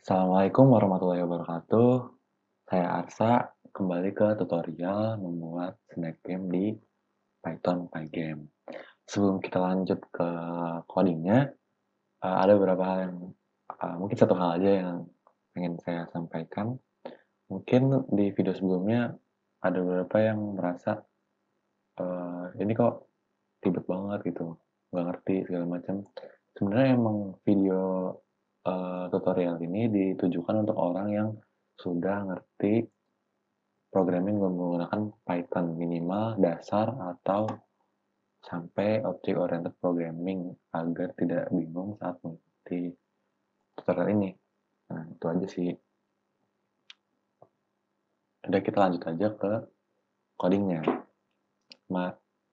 Assalamualaikum warahmatullahi wabarakatuh. Saya Arsa, kembali ke tutorial membuat snack game di Python Pygame. Sebelum kita lanjut ke codingnya, ada beberapa hal yang mungkin satu hal aja yang ingin saya sampaikan. Mungkin di video sebelumnya ada beberapa yang merasa ini kok ribet banget gitu, nggak ngerti segala macam. Sebenarnya emang video tutorial ini ditujukan untuk orang yang sudah ngerti programming menggunakan Python minimal dasar atau sampai object oriented programming agar tidak bingung saat mengikuti tutorial ini. Nah, itu aja sih. Udah, kita lanjut aja ke codingnya.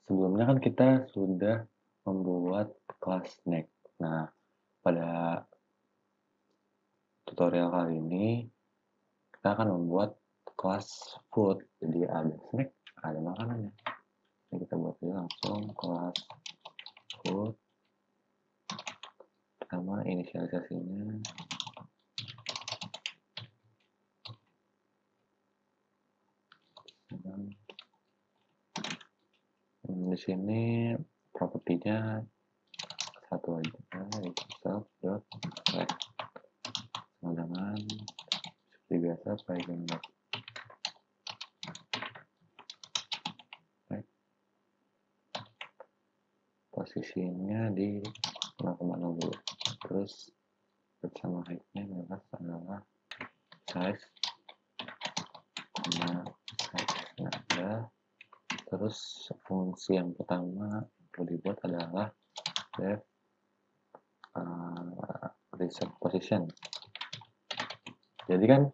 Sebelumnya kan kita sudah membuat kelas snack. Nah, pada tutorial kali ini kita akan membuat kelas food. Jadi ada snack, ada makanannya. Ini kita buat aja langsung kelas food. Pertama inisialisasinya. Di sini propertinya satu aja, yaitu self.set sama dengan seperti biasa Python. Posisinya di 0,0 dulu. Terus bersama height-nya adalah size ada. Terus fungsi yang pertama perlu dibuat adalah def reset position. Jadi kan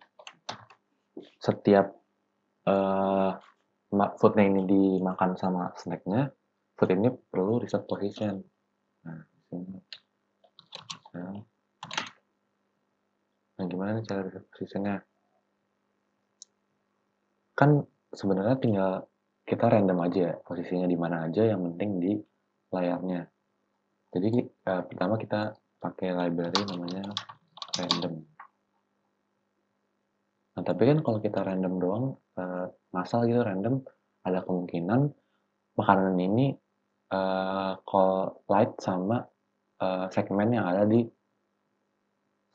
setiap foodnya ini dimakan sama snacknya, food ini perlu reset position. Nah, sini. Nah, gimana nih cara reset positionnya? Kan sebenarnya tinggal kita random aja ya, posisinya di mana aja, yang penting di layarnya. Jadi pertama kita pakai library namanya random. Nah, tapi kan kalau kita random doang, ngasal gitu random, ada kemungkinan makanan ini collide sama segmen yang ada di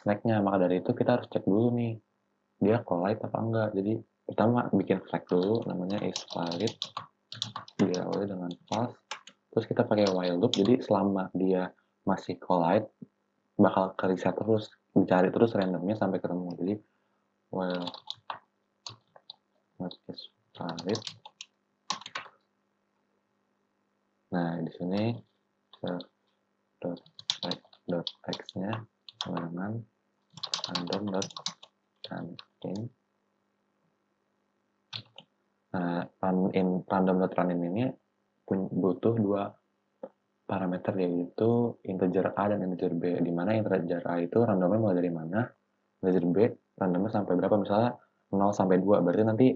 snacknya. Maka dari itu kita harus cek dulu nih, dia collide apa enggak. Jadi pertama bikin flag dulu, namanya is valid, diawali dengan false. Terus kita pakai while loop, jadi selama dia masih collide, bakal ke reset terus, dicari terus randomnya sampai ketemu. Jadi while not is valid. Nah, di sini self.x-nya sama dengan random.runIn. Nah, random.runIn ini butuh dua parameter, yaitu integer A dan integer B, di mana integer A itu randomnya mulai dari mana, integer B randomnya sampai berapa, misalnya 0 sampai 2, berarti nanti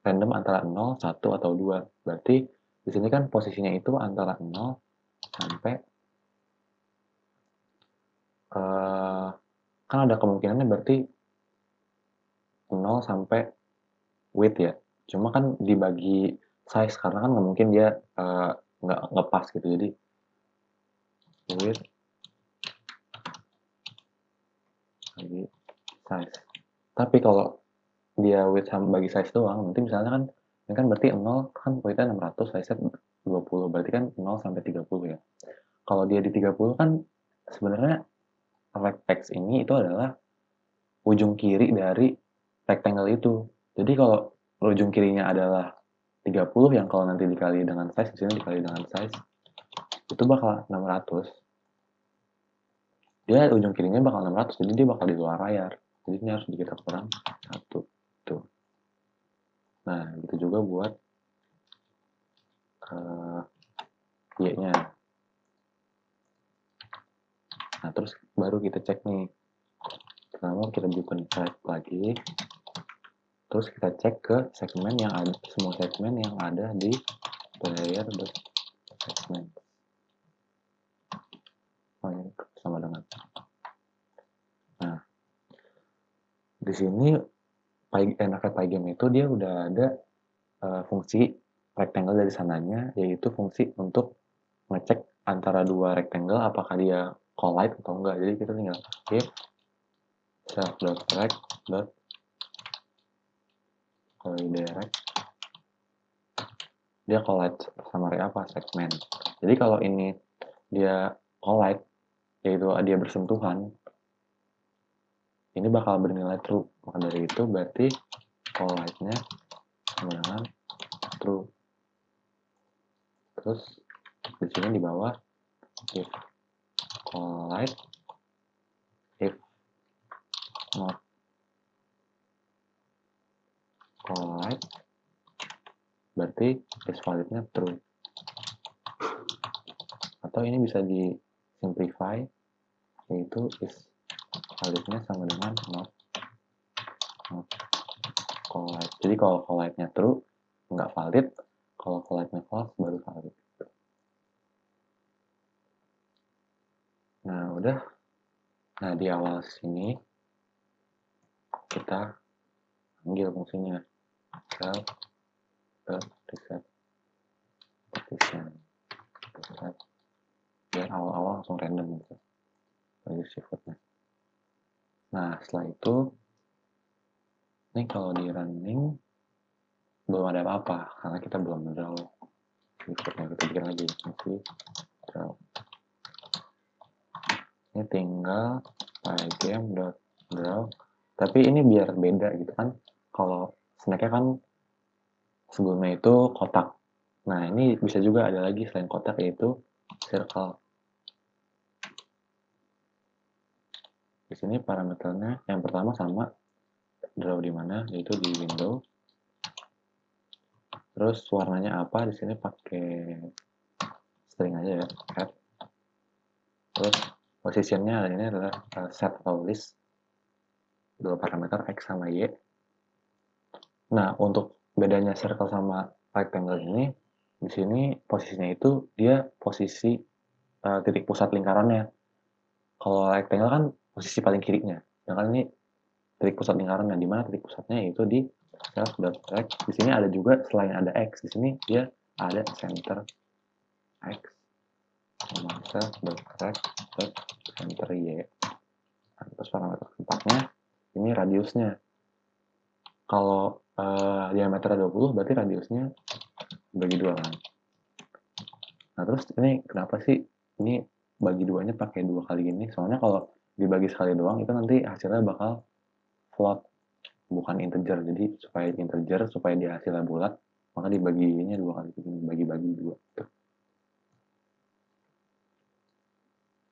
random antara 0, 1, atau 2. Berarti di sini kan posisinya itu antara 0 sampai kan ada kemungkinannya berarti 0 sampai width ya. Cuma kan dibagi size, karena kan nggak mungkin dia nggak pas gitu. Jadi width bagi size. Tapi kalau dia width sama bagi size doang, nanti misalnya kan ini kan berarti 0 kan widthnya 600, size-nya 20, berarti kan 0 sampai 30 ya. Kalau dia di 30 kan sebenarnya rectangle ini itu adalah ujung kiri dari rectangle itu. Jadi kalau ujung kirinya adalah 30, yang kalau nanti dikali dengan size, di sini dikali dengan size, itu bakal 600. Dia ujung kirinya bakal 600, jadi dia bakal di luar layar. Jadi ini harus kita kurang 1. Tuh. Nah, gitu juga buat Y-nya. Nah, terus baru kita cek nih. Pertama kita bukan type lagi. Terus kita cek ke segmen yang ada, semua segmen yang ada di player.segment. Oh, ini sama dengan. Nah, di sini enaknya Pygame itu dia udah ada fungsi rectangle dari sananya, yaitu fungsi untuk ngecek antara dua rectangle apakah dia collide atau enggak. Jadi kita tinggal if self.rect.colliderect dia collide sama apa segmen. Jadi kalau ini dia collide, yaitu dia bersentuhan, ini bakal bernilai true. Maka dari itu berarti collide-nya sama dengan true. Terus di sini di bawah if collide, if not collide, berarti is validnya true. Atau ini bisa di simplify, yaitu is validnya sama dengan not collide. Jadi kalau collide-nya true nggak valid, kalau collide-nya false baru valid. Nah udah, nah di awal sini kita panggil fungsinya self reset partition biar awal-awal langsung random gitu bagi shiftnya. Nah setelah itu ini kalau di running belum ada apa-apa karena kita belum draw shiftnya. Kita bikin lagi masih draw. Ini tinggal pygame.draw, tapi ini biar beda gitu kan. Kalau snacknya kan sebelumnya itu kotak. Nah ini bisa juga ada lagi selain kotak, yaitu circle. Di sini parameternya yang pertama sama draw di mana, yaitu di window. Terus warnanya apa, di sini pakai string aja ya, add. Terus positionnya ini adalah set atau list, dua parameter x sama y. Nah untuk bedanya circle sama rectangle ini, di sini posisinya itu dia posisi titik pusat lingkarannya. Kalau rectangle kan posisi paling kirinya, sedangkan ini titik pusat lingkarannya. Di mana titik pusatnya yaitu di self.rect. Di sini ada juga selain ada x, di sini dia ada center x sama self.rect center y. Nah, terus parameter keempatnya ini radiusnya. Kalau diameter 20 berarti radiusnya bagi 2 kan. Nah terus ini kenapa sih ini bagi duanya pakai 2 kali ini? Soalnya kalau dibagi sekali doang itu nanti hasilnya bakal float, bukan integer. Jadi supaya integer, supaya dia hasilnya bulat, maka dibaginya 2 kali, bagi-bagi 2. Tuh.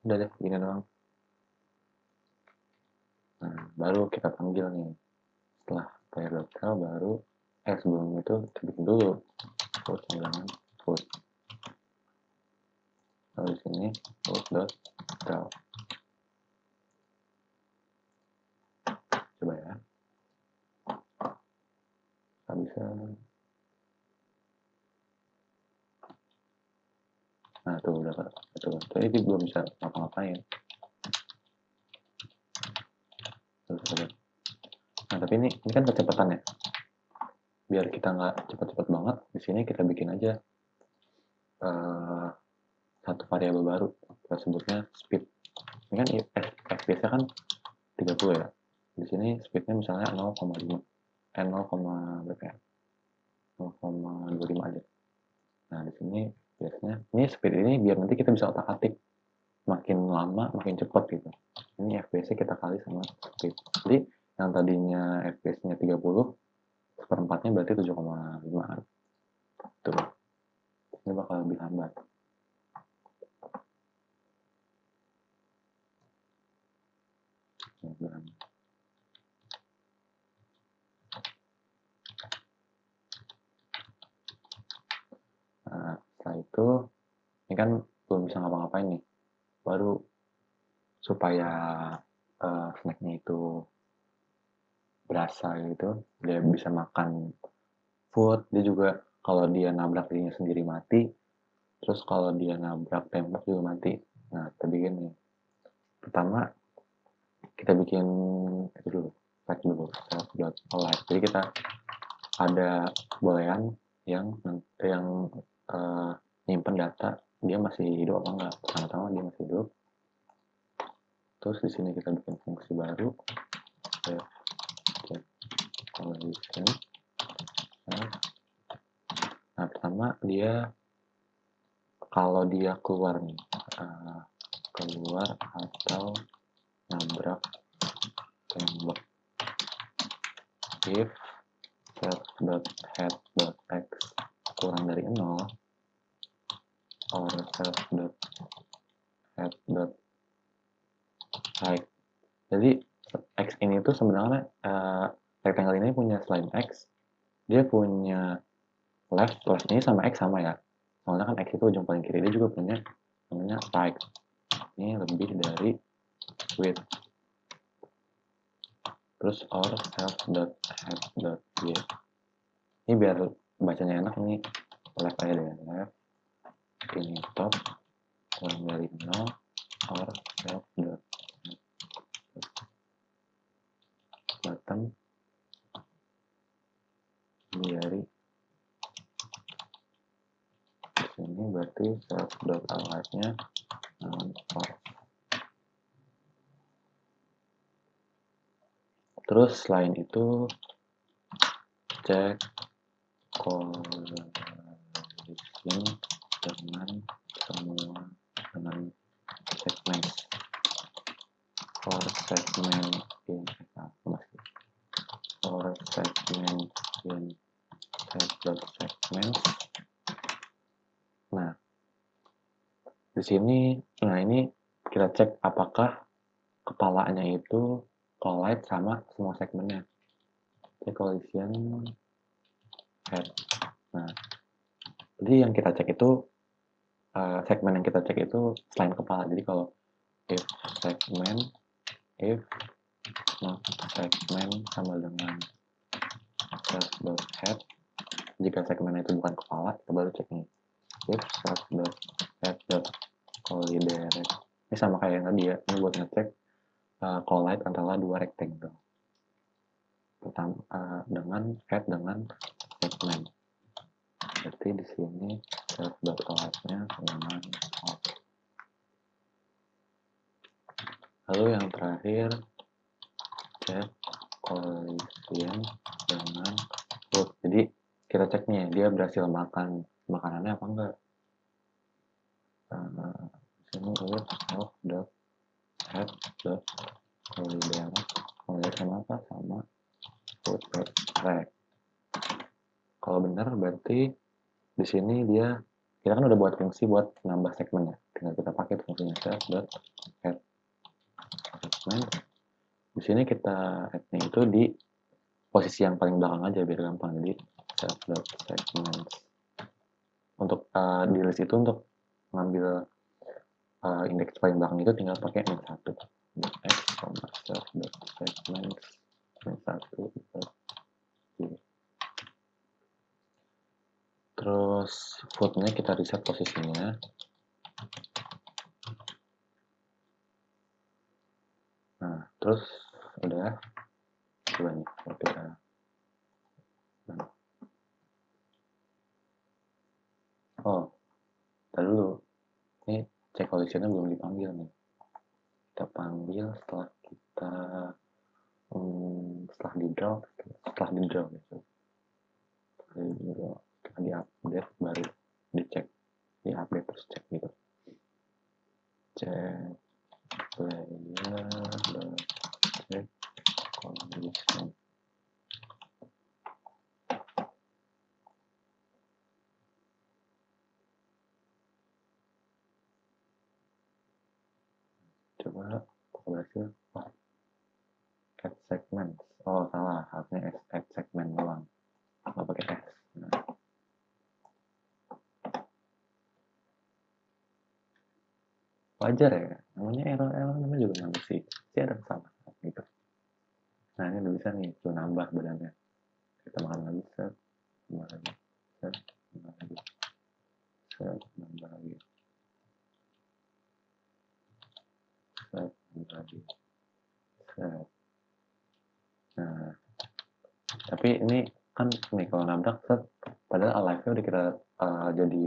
Udah deh, gini doang. Nah, baru kita panggil nih. Setelah player.draw baru sebelum itu kita bikin dulu put bilangan put. Lalu di sini put.draw. Coba ya. Nggak bisa. Nah tuh udah betul. Jadi belum bisa ngapa-ngapain. Nah tapi ini kan kecepatan ya. Biar kita nggak cepat-cepat banget, di sini kita bikin aja satu variabel baru. Kita sebutnya speed. Ini kan FPS-nya kan 30 ya. Di sini speednya misalnya 0,5. 0, berapa ya? 0,25 aja. Nah di sini biasanya ini speed ini biar nanti kita bisa otak-atik makin lama makin cepat gitu. Ini FPS-nya kita kali sama speed. Jadi yang tadinya FPS-nya 30, seperempatnya berarti 7,5. Tuh. Ini bakal lebih lambat. Nah, setelah itu ini kan belum bisa ngapa-ngapain nih. Baru supaya snacknya itu berasa gitu, dia bisa makan food. Dia juga kalau dia nabrak dirinya sendiri mati, terus kalau dia nabrak tembok juga mati. Nah kita bikin nih, pertama kita bikin itu dulu, flag dulu. collide. Jadi kita ada boolean yang nyimpen data dia masih hidup apa enggak. Pertama-tama dia masih hidup. Terus di sini kita bikin fungsi baru, check collision. Nah, pertama dia kalau dia keluar nih, keluar atau nabrak tembok, if self.head.x kurang dari 0 or self.head.height. Jadi x ini tuh sebenarnya rectangle ini punya selain x, dia punya left ini sama x sama ya. Soalnya kan x itu ujung paling kiri, dia juga punya namanya right. Ini lebih dari width. Terus or self.head.y. Ini biar bacanya enak, ini left aja deh, left. Ini top kurang dari 0 or self.bottom dari sini, berarti self.alightnya or. Terus selain itu cek collision dengan semua dengan segmen for segment in for segment in segment. Nah, di sini, nah ini kita cek apakah kepalanya itu collide sama semua segmennya. Cek collision head. Nah, jadi yang kita cek itu segmen yang kita cek itu selain kepala. Jadi kalau if segment, if not segment sama dengan self.head, jika segmen itu bukan kepala, kita baru cek nih if self.head.collide. Ini sama kayak yang tadi ya, ini buat ngecek collide antara dua rectangle. Pertama dengan head dengan segmen. Berarti di sini self.collide-nya dengan off. Lalu yang terakhir cek collision dengan food. Jadi kita cek nih dia berhasil makan makanannya apa enggak. Sini if self.head.collide sama apa, sama food track. Kalau benar berarti di sini dia, kita kan udah buat fungsi buat nambah segmen ya, tinggal kita pakai fungsinya self.head segment. Di sini kita add-nya itu di posisi yang paling belakang aja biar gampang. Jadi self.segment untuk di list itu untuk ngambil indeks paling belakang itu tinggal pakai min 1 x, self.segment min 1 terus footnya kita reset posisinya. Nah, terus udah coba nih kita tadi dulu ini cek collisionnya belum dipanggil nih, kita panggil setelah kita setelah di draw gitu, kita di update baru dicek, di update terus cek gitu, cek player cek collision. Coba berhasil. Add segment, salah, harusnya add segment doang, nggak pakai S. Nah. Wajar ya, namanya error namanya juga manusia, sih ada kesalahan gitu. Nah ini udah bisa nih, tuh nambah badannya, kita makan lagi, set, nambah lagi, set, nambah lagi, set, nambah lagi, set, nambah lagi, set. Nah Tapi ini kan nih kalau nabrak set, padahal alive-nya udah kita jadi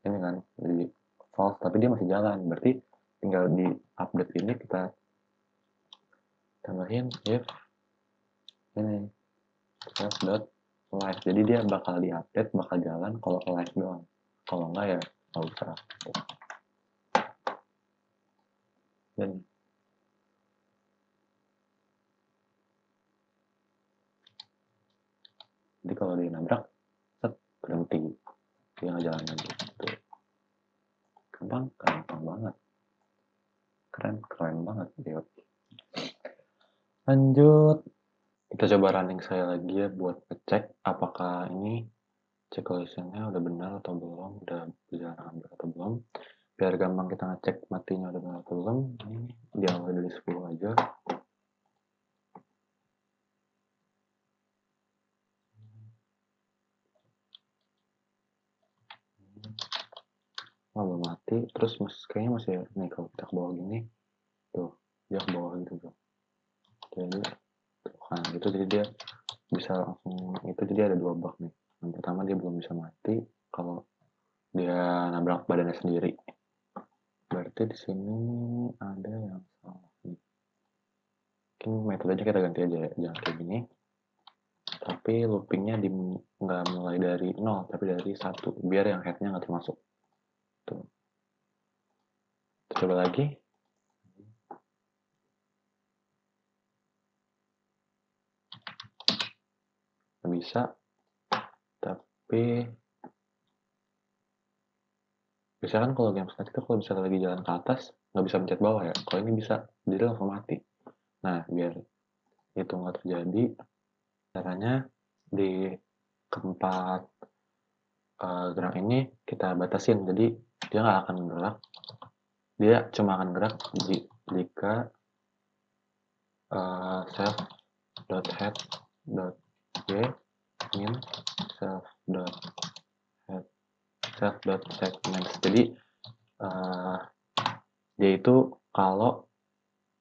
ini kan, jadi false, tapi dia masih jalan. Berarti tinggal di update ini kita tambahin if ini self dot live. Jadi dia bakal diupdate, bakal jalan kalau live doang. Kalau enggak ya nggak usah. Dan jadi kalau dia nabrak, set, berhenti, dia nggak jalan lagi. Tuh. Gampang banget. Keren banget dia. Lanjut, kita coba running saya lagi ya buat ngecek apakah ini check collisionnya udah benar atau belum, udah berjalan benar atau belum. Biar gampang kita ngecek matinya udah benar atau belum, ini diawali dari 10 aja. Oh, belum mati, terus kayaknya masih nih kalau kita ke bawah gini, tuh dia ke bawah gitu tuh. Jadi nah gitu, jadi dia bisa langsung itu, jadi ada dua bug nih. Yang pertama dia belum bisa mati kalau dia nabrak badannya sendiri. Berarti di sini ada yang salah nih. Mungkin metodenya kita ganti aja ya, jangan kayak gini. Tapi loopingnya nggak mulai dari 0, tapi dari 1, biar yang headnya nggak termasuk. Tuh. Coba lagi. Nggak bisa, tapi biasanya kan kalau game slide itu kalau bisa lagi jalan ke atas, nggak bisa pencet bawah ya. Kalau ini bisa, jadi langsung mati. Nah, biar itu nggak terjadi, caranya di keempat gerak ini kita batasin. Jadi dia nggak akan gerak, dia cuma akan gerak jika self dot head dot y min self dot head self dot segments. Jadi dia itu kalau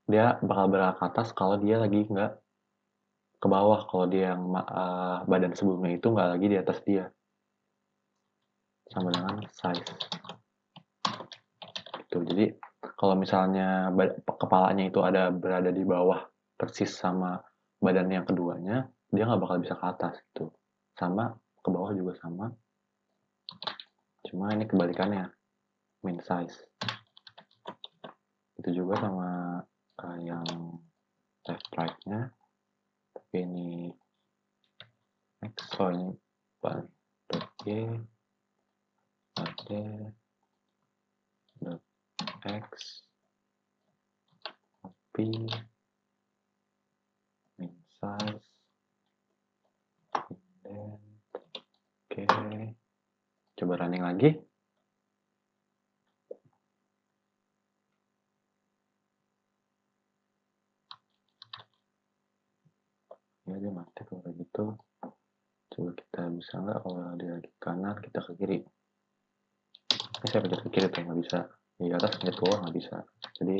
dia bakal bergerak ke atas kalau dia lagi nggak ke bawah, kalau dia yang badan sebelumnya itu nggak lagi di atas dia, sama dengan size itu. Jadi kalau misalnya kepalanya itu berada di bawah persis sama badan yang keduanya, dia nggak bakal bisa ke atas gitu. Sama ke bawah juga sama, cuma ini kebalikannya, min size. Itu juga sama yang left right-nya, tapi ini x, so ini dot y dot d dot x tapi min size dan oke. Coba running lagi. Ya dia mati kalau kayak gitu. Coba kita bisa nggak kalau dia lagi ke kanan kita ke kiri. Ini saya pencet ke kiri tuh nggak bisa, di atas pencet ke bawah nggak bisa, jadi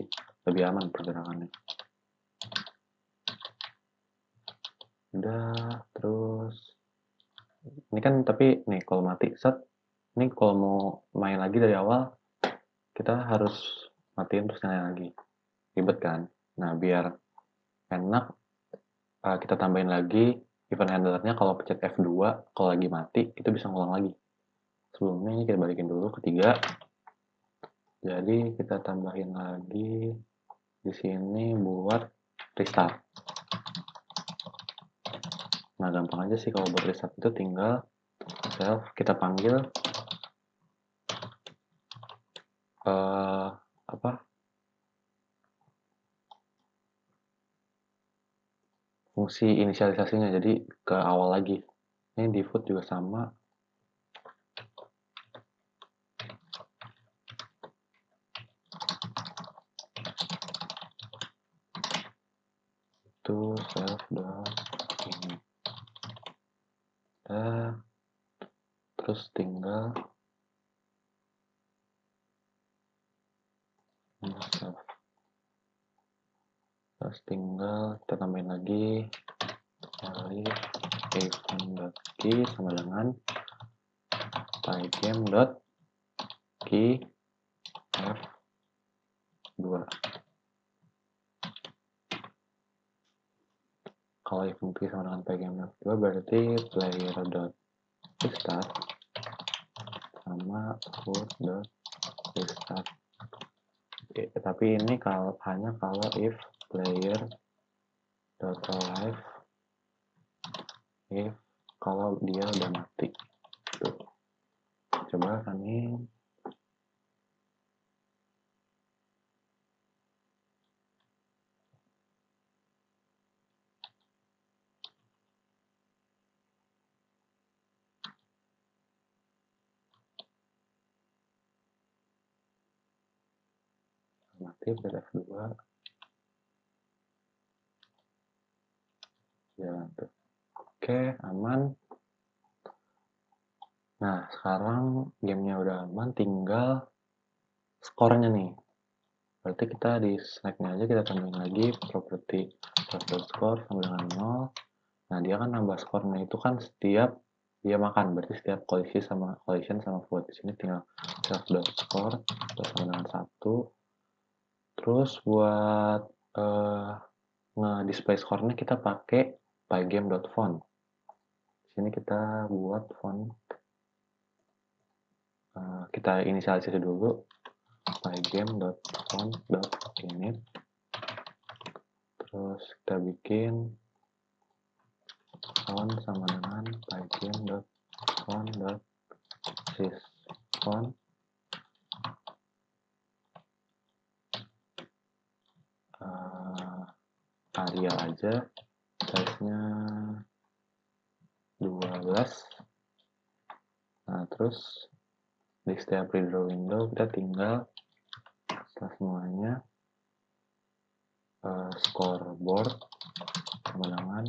lebih aman pergerakannya. Udah, terus ini kan tapi nih kalau mati set, ini kalau mau main lagi dari awal kita harus matiin terus nyalain lagi, ribet kan. Nah biar enak, kita tambahin lagi event handlernya, kalau pencet F2 kalau lagi mati itu bisa ngulang lagi. Sebelumnya ini kita balikin dulu ketiga, jadi kita tambahin lagi di sini buat restart. Nah gampang aja sih kalau buat restart itu, tinggal self kita panggil apa fungsi inisialisasinya, jadi ke awal lagi. Ini default juga sama, itu self dot ini. Terus tinggal self, terus tinggal kita tambahin lagi if event.key sama dengan pygame.key f2. Kalau event key sama dengan pygame f2 berarti player.restart sama foot.restart. Tapi ini hanya kalau if player.alive, if kalau dia udah mati. Tuh. Coba running. Mati F2 jalan tuh. Oke, aman. Nah, sekarang gamenya udah aman, tinggal skornya nih. Berarti kita di snacknya aja kita tambahin lagi property score sama dengan 0. Nah, dia kan nambah skornya itu kan setiap dia makan, berarti setiap collision sama food. Di sini tinggal self.score sama dengan 1. Terus buat nge-display skornya kita pakai pygame.font. Di sini kita buat font, kita inisialisasi dulu pygame.font.init. Terus kita bikin font sama dengan pygame.font.sysfont. Arial aja, size-nya 12. Nah, terus di setiap redraw window kita tinggal setelah semuanya scoreboard sama dengan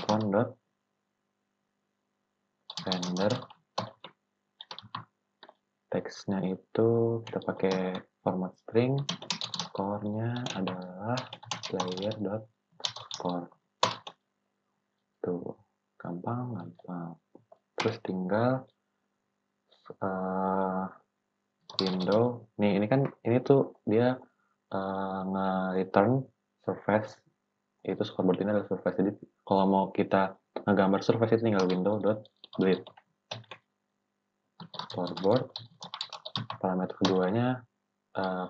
font.render. Teksnya itu kita pakai format string, score-nya adalah player.score. Tuh, gampang. Terus tinggal window. Nih, ini tuh dia nge-return surface. Itu scoreboard ini adalah surface. Jadi kalau mau kita ngegambar surface itu tinggal window.bleed. Scoreboard. Parameter keduanya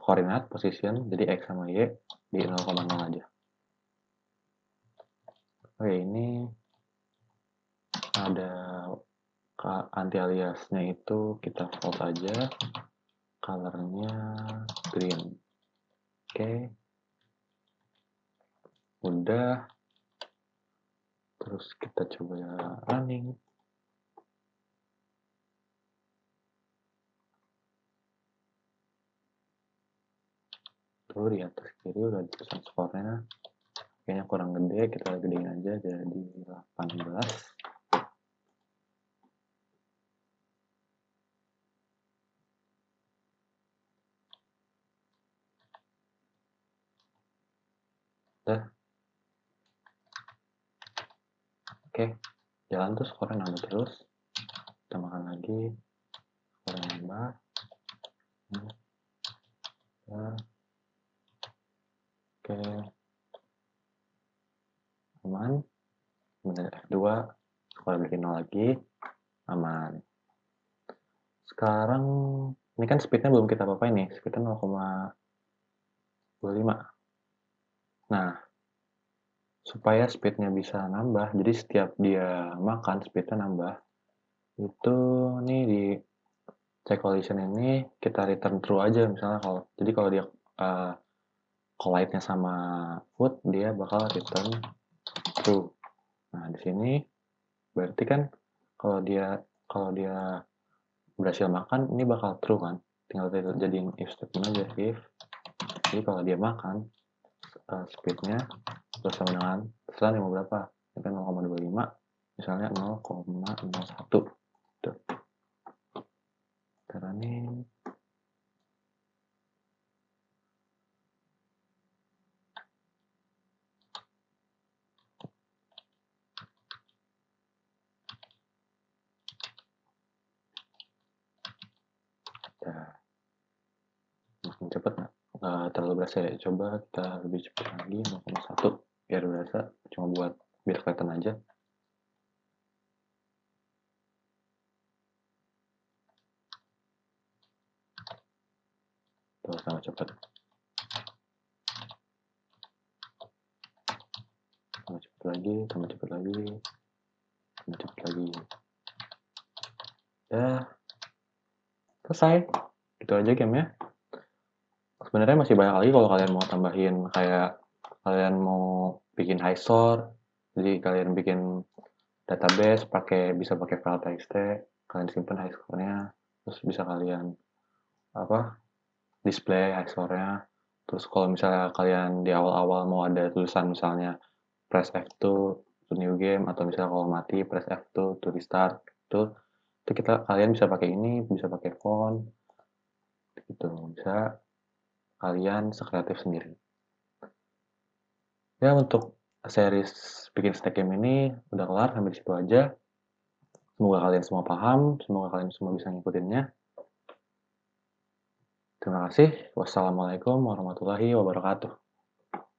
koordinat position, jadi x sama y di 0,0 aja. Oke, ini ada anti aliasnya itu kita false aja, colornya green. Oke, udah. Terus kita coba running. Tuh di atas kiri udah ditulisan skornya, kayaknya kurang gede, kita gedein aja jadi 18. Udah. Oke, jalan tuh skornya nambah terus. Kita makan lagi, skornya nambah. Oke, aman. Kemudian F2, skor dari 0 lagi, aman. Sekarang ini kan speednya belum kita apa-apain nih, speednya 0,25. Nah, supaya speednya bisa nambah, jadi setiap dia makan speednya nambah, itu nih di check collision ini kita return true aja. Misalnya kalau dia collide-nya sama food, dia bakal return true. Nah, di sini berarti kan kalau dia berhasil makan, ini bakal true kan, tinggal jadiin if statement aja. If, jadi kalau dia makan speednya bersama dengan terserah mau berapa, ini kan 0,25, misalnya 0,01 tuh. Karena ini cepet nggak terlalu berasa ya. Coba kita lebih cepet lagi 0,1 biar berasa, cuma biar kelihatan aja. Tuh, sama cepet. Tambah cepet lagi, tambah cepet lagi, tambah cepet lagi. Ya, selesai. Gitu aja gamenya. Sebenarnya masih banyak lagi kalau kalian mau tambahin, kayak kalian mau bikin high store, jadi kalian bikin database bisa pakai file txt, kalian simpan high score-nya, terus bisa kalian display high score-nya. Terus kalau misalnya kalian di awal-awal mau ada tulisan misalnya press F2 to new game, atau misalnya kalau mati press F2 to restart, itu kalian bisa pakai ini, bisa pakai font gitu, bisa kalian sekreatif sendiri. Ya, untuk series bikin snack game ini udah kelar, sampai di situ aja. Semoga kalian semua paham, semoga kalian semua bisa ngikutinnya. Terima kasih. Wassalamualaikum warahmatullahi wabarakatuh.